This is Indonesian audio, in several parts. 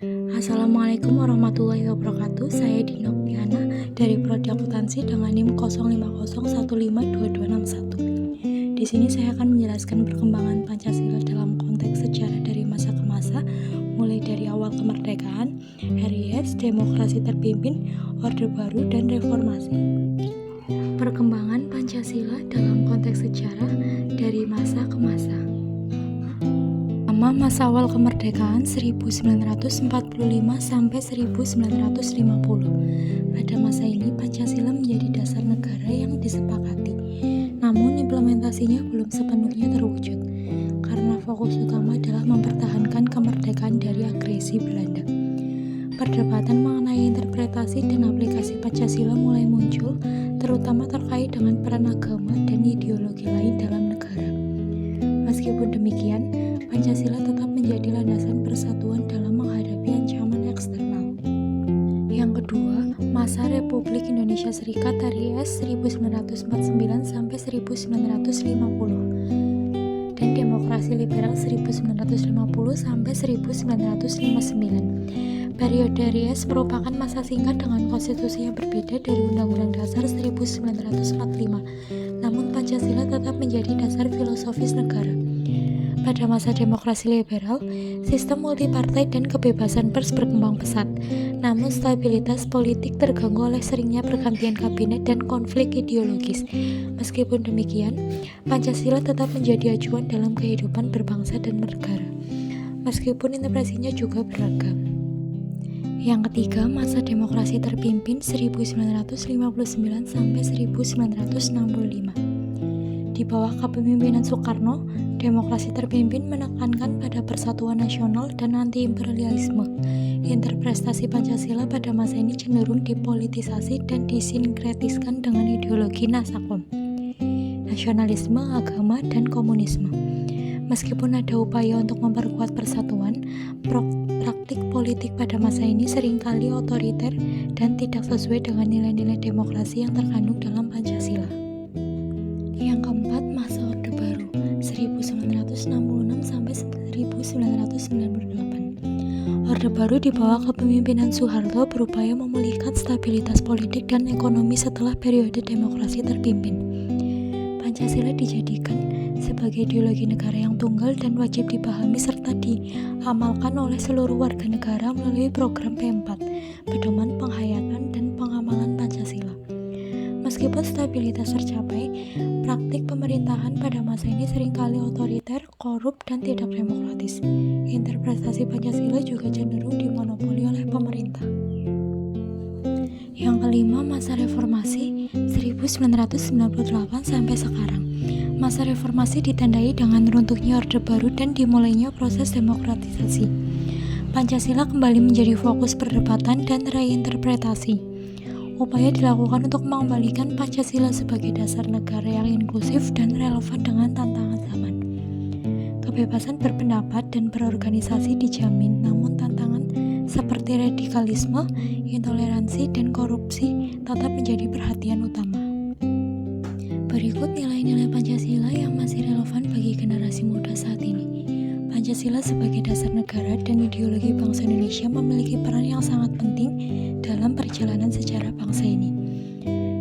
Assalamualaikum warahmatullahi wabarakatuh. Saya Dina Oktiana dari Prodi Akuntansi dengan NIM 0501522261. Di sini saya akan menjelaskan perkembangan Pancasila dalam konteks sejarah dari masa ke masa, mulai dari awal kemerdekaan, RIS, demokrasi terpimpin, Orde Baru, dan reformasi. Perkembangan Pancasila dalam konteks sejarah dari masa ke masa. Masa awal kemerdekaan 1945 sampai 1950. Pada masa ini Pancasila menjadi dasar negara yang disepakati. Namun implementasinya belum sepenuhnya terwujud karena fokus utama adalah mempertahankan kemerdekaan dari agresi Belanda. Perdebatan mengenai interpretasi dan aplikasi Pancasila mulai muncul, terutama terkait dengan peran agama dan ideologi lain dalam negara. Meskipun demikian, Pancasila tetap menjadi landasan persatuan dalam menghadapi ancaman eksternal. Yang kedua, masa Republik Indonesia Serikat RIS 1949 sampai 1950 dan demokrasi liberal 1950 sampai 1959. Periode RIS merupakan masa singkat dengan konstitusi yang berbeda dari Undang-Undang Dasar 1945. Namun Pancasila tetap menjadi dasar filosofis negara. Pada masa demokrasi liberal, sistem multipartai dan kebebasan pers berkembang pesat. Namun stabilitas politik terganggu oleh seringnya pergantian kabinet dan konflik ideologis. Meskipun demikian, Pancasila tetap menjadi acuan dalam kehidupan berbangsa dan bernegara. Meskipun interpretasinya juga beragam. Yang ketiga, masa demokrasi terpimpin 1959 sampai 1965. Di bawah kepemimpinan Soekarno, demokrasi terpimpin menekankan pada persatuan nasional dan anti-imperialisme. Interpretasi Pancasila pada masa ini cenderung dipolitisasi dan disinkretiskan dengan ideologi nasakom, nasionalisme, agama, dan komunisme. Meskipun ada upaya untuk memperkuat persatuan, praktik politik pada masa ini seringkali otoriter dan tidak sesuai dengan nilai-nilai demokrasi yang terkandung dalam Pancasila. Yang keempat, masa Orde Baru 1966 sampai 1998. Orde Baru di bawah kepemimpinan Soeharto berupaya memulihkan stabilitas politik dan ekonomi setelah periode demokrasi terpimpin. Pancasila dijadikan sebagai ideologi negara yang tunggal dan wajib dipahami serta diamalkan oleh seluruh warga negara melalui program P4, pedoman penghayatan dan pengamalan Pancasila. Meskipun stabilitas tercapai, praktik pemerintahan pada masa ini seringkali otoriter, korup, dan tidak demokratis. Interpretasi Pancasila juga cenderung dimonopoli oleh pemerintah. Yang kelima, masa reformasi 1998 sampai sekarang. Masa reformasi ditandai dengan runtuhnya Orde Baru dan dimulainya proses demokratisasi. Pancasila kembali menjadi fokus perdebatan dan reinterpretasi. Upaya dilakukan untuk mengembalikan Pancasila sebagai dasar negara yang inklusif dan relevan dengan tantangan zaman. Kebebasan berpendapat dan berorganisasi dijamin, namun tantangan seperti radikalisme, intoleransi, dan korupsi tetap menjadi perhatian utama. Berikut nilai-nilai Pancasila yang masih relevan bagi generasi muda saat ini. Pancasila sebagai dasar negara dan ideologi bangsa Indonesia memiliki peran yang sangat penting dalam perjalanan sejarah bangsa ini.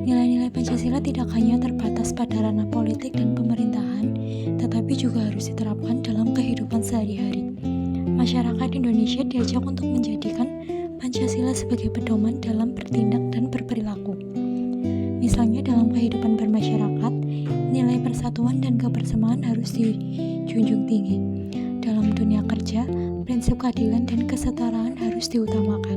Nilai-nilai Pancasila tidak hanya terbatas pada ranah politik dan pemerintahan, tetapi juga harus diterapkan dalam kehidupan sehari-hari. Masyarakat Indonesia diajak untuk menjadikan Pancasila sebagai pedoman dalam bertindak dan berperilaku. Misalnya dalam kehidupan bermasyarakat, nilai persatuan dan kebersamaan harus dijunjung tinggi. Dalam dunia kerja, prinsip keadilan dan kesetaraan harus diutamakan.